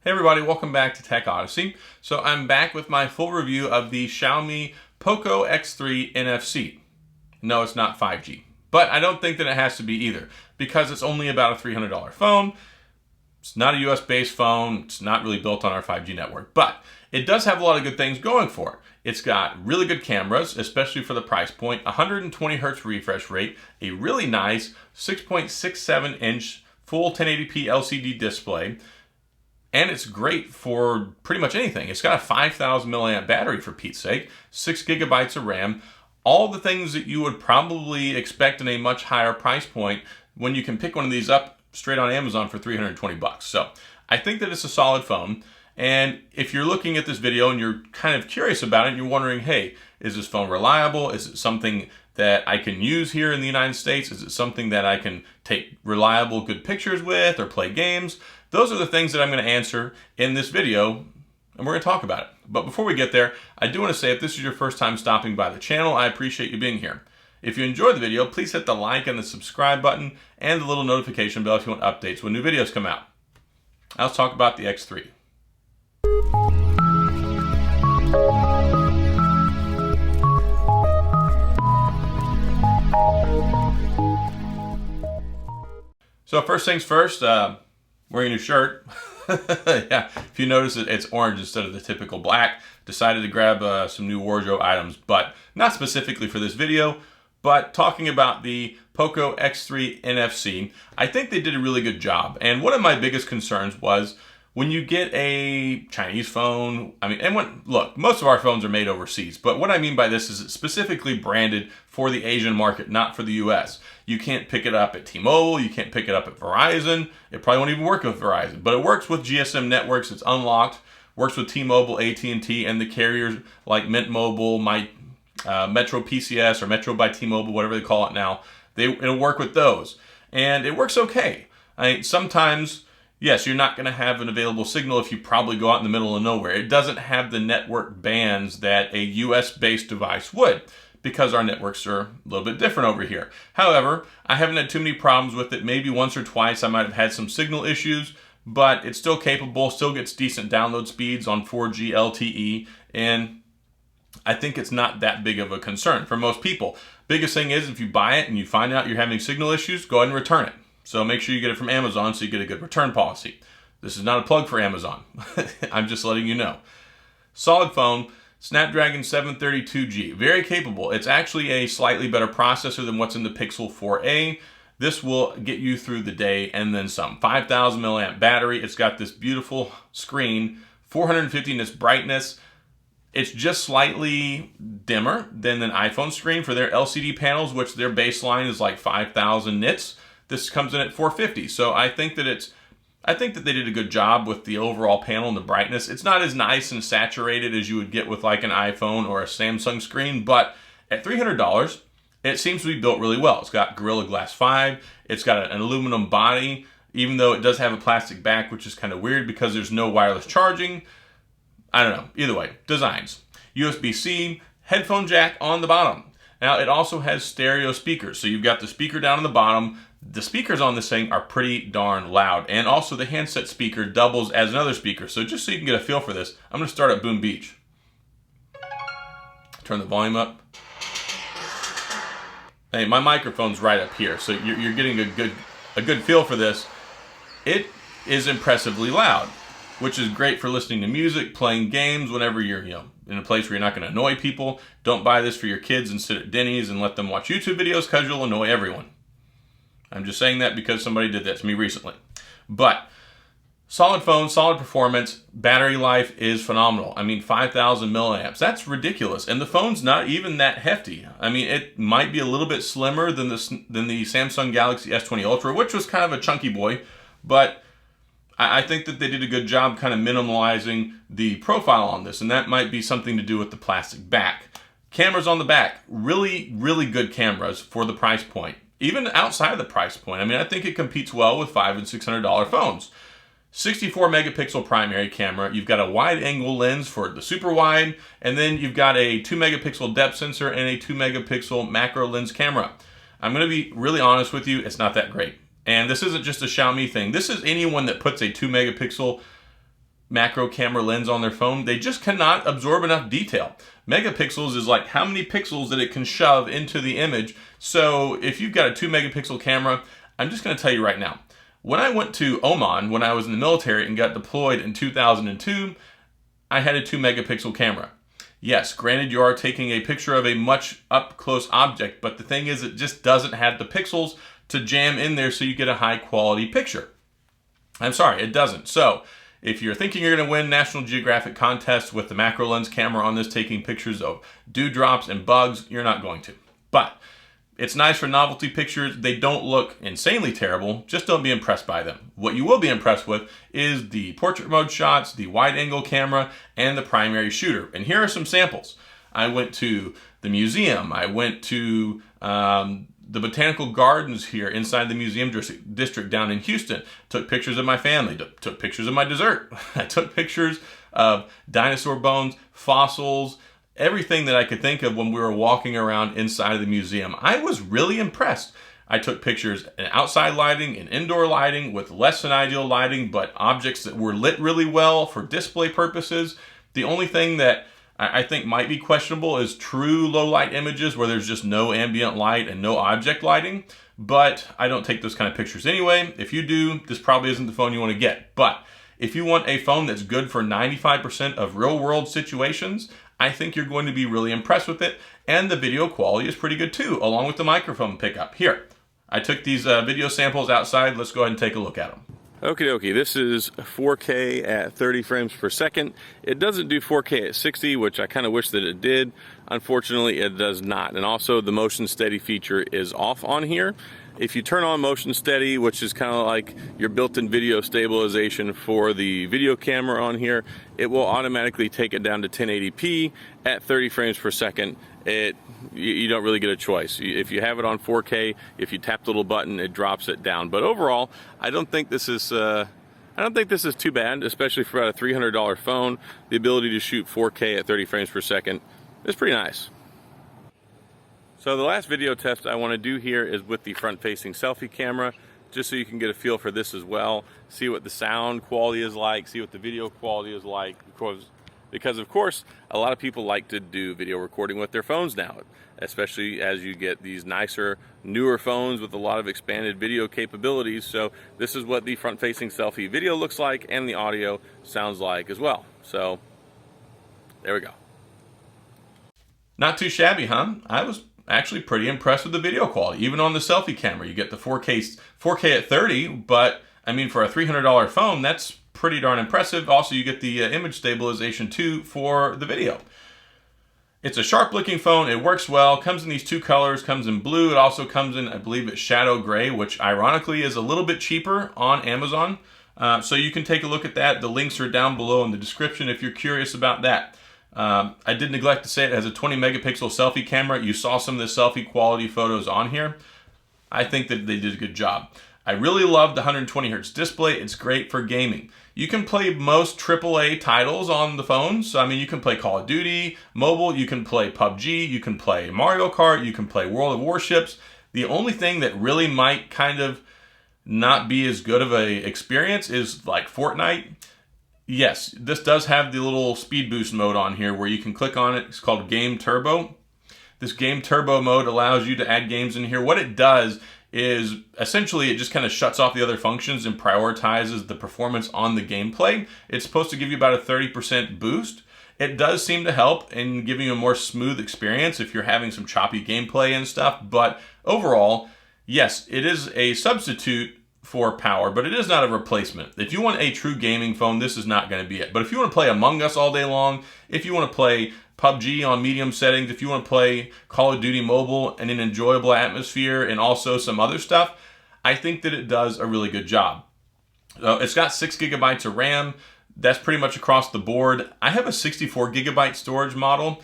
Hey everybody, welcome back to Tech Odyssey. So I'm back with my full review of the Xiaomi POCO X3 NFC. No, it's not 5G, but I don't think that it has to be either because it's only about a $300 phone. It's not a US-based phone. It's not really built on our 5G network, but it does have a lot of good things going for it. It's got really good cameras, especially for the price point, 120 Hz refresh rate, a really nice 6.67-inch full 1080p LCD display, and it's great for pretty much anything. It's got a 5,000 milliamp battery for Pete's sake, 6 gigabytes of RAM, all the things that you would probably expect in a much higher price point when you can pick one of these up straight on Amazon for 320 bucks. So I think that it's a solid phone. And if you're looking at this video and you're kind of curious about it, and you're wondering, hey, is this phone reliable? Is it something that I can use here in the United States? Is it something that I can take reliable, good pictures with or play games? Those are the things that I'm going to answer in this video, and we're going to talk about it. But before we get there, I do want to say if this is your first time stopping by the channel, I appreciate you being here. If you enjoyed the video, please hit the like and the subscribe button and the little notification bell if you want updates when new videos come out. Now let's talk about the X3. So first things first, wearing a new shirt. Yeah, if you notice it's orange instead of the typical black. Decided to grab some new wardrobe items, but not specifically for this video, but talking about the POCO X3 NFC, I think they did a really good job. And one of my biggest concerns was when you get a Chinese phone, look, most of our phones are made overseas, but what I mean by this is it's specifically branded for the Asian market, not for the US. You can't pick it up at T-Mobile, you can't pick it up at Verizon, it probably won't even work with Verizon, but it works with GSM networks, it's unlocked, works with T-Mobile, AT&T, and the carriers like Mint Mobile, Metro PCS, or Metro by T-Mobile, whatever they call it now. It'll work with those, and it works okay. Sometimes, yes, you're not going to have an available signal if you probably go out in the middle of nowhere. It doesn't have the network bands that a US-based device would, because our networks are a little bit different over here. However, I haven't had too many problems with it. Maybe once or twice I might have had some signal issues, but it's still capable, still gets decent download speeds on 4G LTE, and I think it's not that big of a concern for most people. Biggest thing is if you buy it and you find out you're having signal issues, go ahead and return it. So make sure you get it from Amazon so you get a good return policy. This is not a plug for Amazon. I'm just letting you know. Solid phone, Snapdragon 732G, very capable. It's actually a slightly better processor than what's in the Pixel 4a. This will get you through the day and then some. 5,000 milliamp battery. It's got this beautiful screen, 450 nits brightness. It's just slightly dimmer than an iPhone screen for their LCD panels, which their baseline is like 5,000 nits. This comes in at 450. So I think that they did a good job with the overall panel and the brightness. It's not as nice and saturated as you would get with like an iPhone or a Samsung screen, but at $300, it seems to be built really well. It's got Gorilla Glass 5. It's got an aluminum body, even though it does have a plastic back, which is kind of weird because there's no wireless charging. I don't know. Either way, designs. USB-C, headphone jack on the bottom. Now, it also has stereo speakers. So you've got the speaker down on the bottom. The speakers on this thing are pretty darn loud. And also the handset speaker doubles as another speaker. So just so you can get a feel for this, I'm going to start at Boom Beach. Turn the volume up. Hey, my microphone's right up here, so you're getting a good feel for this. It is impressively loud, which is great for listening to music, playing games, whenever you're in a place where you're not going to annoy people. Don't buy this for your kids and sit at Denny's and let them watch YouTube videos because you'll annoy everyone. I'm just saying that because somebody did that to me recently. But solid phone, solid performance, battery life is phenomenal. 5,000 milliamps, that's ridiculous. And the phone's not even that hefty. It might be a little bit slimmer than the Samsung Galaxy S20 Ultra, which was kind of a chunky boy, but I think that they did a good job kind of minimalizing the profile on this, and that might be something to do with the plastic back. Cameras on the back, really, really good cameras for the price point. Even outside of the price point, I think it competes well with $500 and $600 phones. 64 megapixel primary camera, you've got a wide angle lens for the super wide, and then you've got a 2 megapixel depth sensor and a 2 megapixel macro lens camera. I'm going to be really honest with you, it's not that great. And this isn't just a Xiaomi thing. This is anyone that puts a 2 megapixel macro camera lens on their phone, they just cannot absorb enough detail. Megapixels is like how many pixels that it can shove into the image. So if you've got a 2 megapixel camera, I'm just going to tell you right now, when I went to Oman, when I was in the military and got deployed in 2002, I had a 2 megapixel camera. Yes, granted you are taking a picture of a much up close object, but the thing is it just doesn't have the pixels to jam in there so you get a high quality picture. I'm sorry, it doesn't. So if you're thinking you're going to win National Geographic contests with the macro lens camera on this taking pictures of dewdrops and bugs, you're not going to. But it's nice for novelty pictures. They don't look insanely terrible. Just don't be impressed by them. What you will be impressed with is the portrait mode shots, the wide angle camera, and the primary shooter. And here are some samples. I went to the museum. I went to the botanical gardens here inside the museum district down in Houston. Took pictures of my family. Took pictures of my dessert. I took pictures of dinosaur bones, fossils, everything that I could think of when we were walking around inside of the museum. I was really impressed. I took pictures in outside lighting and indoor lighting with less than ideal lighting, but objects that were lit really well for display purposes. The only thing that I think might be questionable is true low light images where there's just no ambient light and no object lighting, but I don't take those kind of pictures anyway. If you do, this probably isn't the phone you want to get. But if you want a phone that's good for 95% of real world situations, I think you're going to be really impressed with it, and the video quality is pretty good too, along with the microphone pickup. Here, I took these video samples outside. Let's go ahead and take a look at them. Okie dokie, this is 4K at 30 frames per second. It doesn't do 4K at 60, which I kind of wish that it did. Unfortunately, it does not. And also the motion steady feature is off on here. If you turn on motion steady, which is kind of like your built-in video stabilization for the video camera on here, it will automatically take it down to 1080p at 30 frames per second. You don't really get a choice. If you have it on 4K, if you tap the little button, it drops it down. But overall, I don't think this is too bad, especially for about a $300 phone. The ability to shoot 4K at 30 frames per second is pretty nice. So the last video test I want to do here is with the front-facing selfie camera, just so you can get a feel for this as well, see what the sound quality is like, see what the video quality is like, because of course a lot of people like to do video recording with their phones now, especially as you get these nicer, newer phones with a lot of expanded video capabilities. So this is what the front-facing selfie video looks like, and the audio sounds like as well. So there we go. Not too shabby, huh? I was actually pretty impressed with the video quality. Even on the selfie camera, you get the 4K at 30, but I mean, for a $300 phone, that's pretty darn impressive. Also, you get the image stabilization too for the video. It's a sharp looking phone. It works well. Comes in these two colors. Comes in blue. It also comes in, I believe it's shadow gray, which ironically is a little bit cheaper on Amazon. So you can take a look at that. The links are down below in the description if you're curious about that. I did neglect to say it has a 20 megapixel selfie camera. You saw some of the selfie quality photos on here. I think that they did a good job. I really love the 120 Hz display. It's great for gaming. You can play most AAA titles on the phone. So, I mean, you can play Call of Duty mobile, you can play PUBG, you can play Mario Kart, you can play World of Warships. The only thing that really might kind of not be as good of a experience is like Fortnite. Yes, this does have the little speed boost mode on here where you can click on it. It's called Game Turbo. This Game Turbo mode allows you to add games in here. What it does is essentially it just kind of shuts off the other functions and prioritizes the performance on the gameplay. It's supposed to give you about a 30% boost. It does seem to help in giving you a more smooth experience if you're having some choppy gameplay and stuff. But overall, yes, it is a substitute for power, but it is not a replacement. If you want a true gaming phone, this is not going to be it. But if you want to play Among Us all day long, if you want to play PUBG on medium settings, if you want to play Call of Duty mobile in an enjoyable atmosphere and also some other stuff, I think that it does a really good job. It's got 6 gigabytes of RAM. That's pretty much across the board. I have a 64 gigabyte storage model,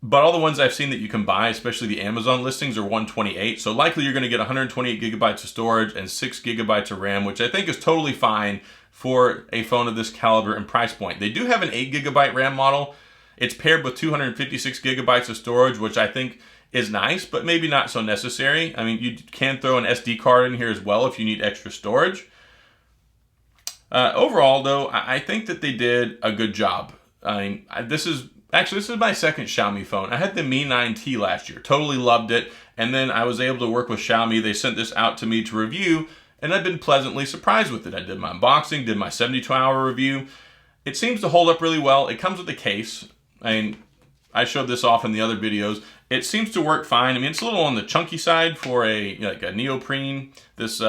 but all the ones I've seen that you can buy, especially the Amazon listings, are 128. So likely you're going to get 128 gigabytes of storage and 6 gigabytes of RAM, which I think is totally fine for a phone of this caliber and price point. They do have an 8 gigabyte RAM model. It's paired with 256 gigabytes of storage, which I think is nice, but maybe not so necessary. I mean, you can throw an SD card in here as well if you need extra storage. Overall, though, I think that they did a good job. I mean, this is my second Xiaomi phone. I had the Mi 9T last year. Totally loved it. And then I was able to work with Xiaomi. They sent this out to me to review, and I've been pleasantly surprised with it. I did my unboxing, did my 72-hour review. It seems to hold up really well. It comes with a case. I mean, I showed this off in the other videos. It seems to work fine. I mean, it's a little on the chunky side for like a neoprene, this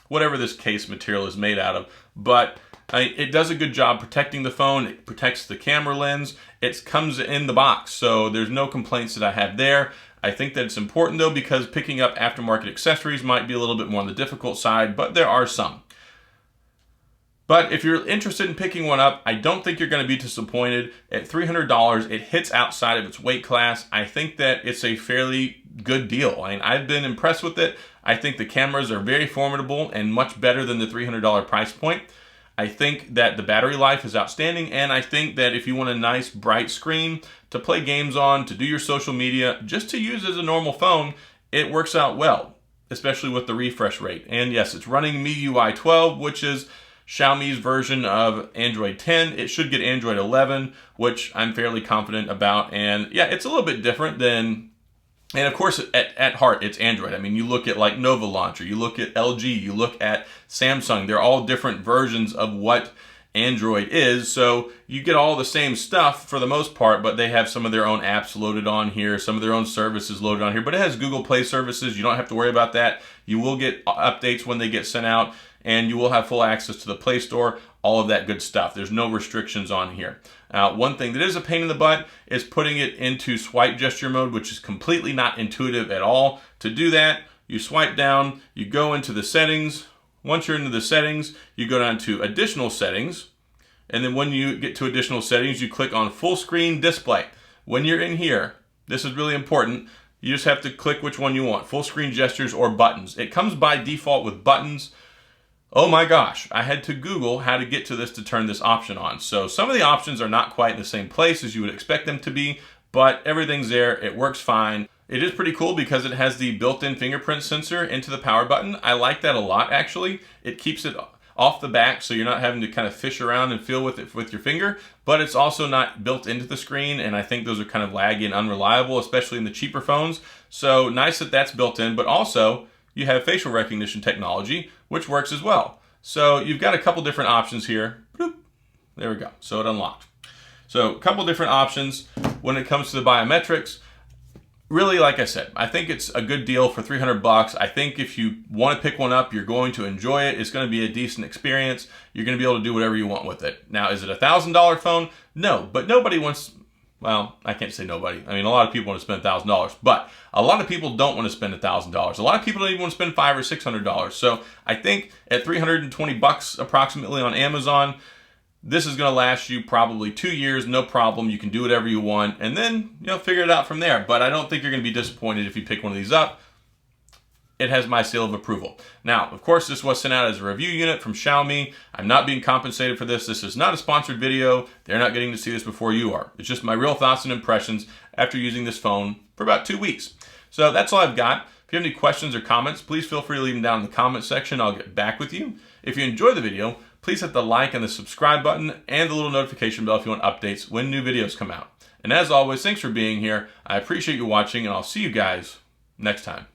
whatever this case material is made out of. But it does a good job protecting the phone. It protects the camera lens. It comes in the box, so there's no complaints that I have there. I think that it's important, though, because picking up aftermarket accessories might be a little bit more on the difficult side, but there are some. But if you're interested in picking one up, I don't think you're going to be disappointed. At $300, it hits outside of its weight class. I think that it's a fairly good deal. I mean, I've been impressed with it. I think the cameras are very formidable and much better than the $300 price point. I think that the battery life is outstanding, and I think that if you want a nice bright screen to play games on, to do your social media, just to use as a normal phone, it works out well, especially with the refresh rate. And yes, it's running MIUI 12, which is Xiaomi's version of Android 10. It should get Android 11, which I'm fairly confident about. And yeah, it's a little bit different than, and of course, at heart, it's Android. I mean, you look at like Nova Launcher, you look at LG, you look at Samsung. They're all different versions of what Android is. So you get all the same stuff for the most part, but they have some of their own apps loaded on here, some of their own services loaded on here. But it has Google Play services. You don't have to worry about that. You will get updates when they get sent out, and you will have full access to the Play Store, all of that good stuff. There's no restrictions on here. One thing that is a pain in the butt is putting it into swipe gesture mode, which is completely not intuitive at all. To do that, you swipe down, you go into the settings. Once you're into the settings, you go down to additional settings. And then when you get to additional settings, you click on full screen display. When you're in here, this is really important. You just have to click which one you want, full screen gestures or buttons. It comes by default with buttons. Oh my gosh, I had to Google how to get to this to turn this option on. So some of the options are not quite in the same place as you would expect them to be, but everything's there. It works fine. It is pretty cool because it has the built-in fingerprint sensor into the power button. I like that a lot, actually. It keeps it off the back, so you're not having to kind of fish around and feel with it with your finger, but it's also not built into the screen, and I think those are kind of laggy and unreliable, especially in the cheaper phones. So nice that that's built in, but also you have facial recognition technology, which works as well. So you've got a couple different options here. Bloop. There we go. So it unlocked. So a couple different options when it comes to the biometrics. Really, like I said, I think it's a good deal for $300. I think if you want to pick one up, you're going to enjoy it. It's going to be a decent experience. You're going to be able to do whatever you want with it. Now, is it a $1,000 phone? No, but nobody wants, well, I can't say nobody. I mean, a lot of people want to spend $1,000, but a lot of people don't want to spend $1,000. A lot of people don't even want to spend $500 or $600. So I think at $320 approximately on Amazon, this is going to last you probably 2 years, no problem. You can do whatever you want, and then figure it out from there. But I don't think you're going to be disappointed if you pick one of these up. It has my seal of approval. Now, of course, this was sent out as a review unit from Xiaomi. I'm not being compensated for this. This is not a sponsored video. They're not getting to see this before you are. It's just my real thoughts and impressions after using this phone for about 2 weeks. So that's all I've got. If you have any questions or comments, please feel free to leave them down in the comment section. I'll get back with you. If you enjoy the video, please hit the like and the subscribe button and the little notification bell if you want updates when new videos come out. And as always, thanks for being here. I appreciate you watching, and I'll see you guys next time.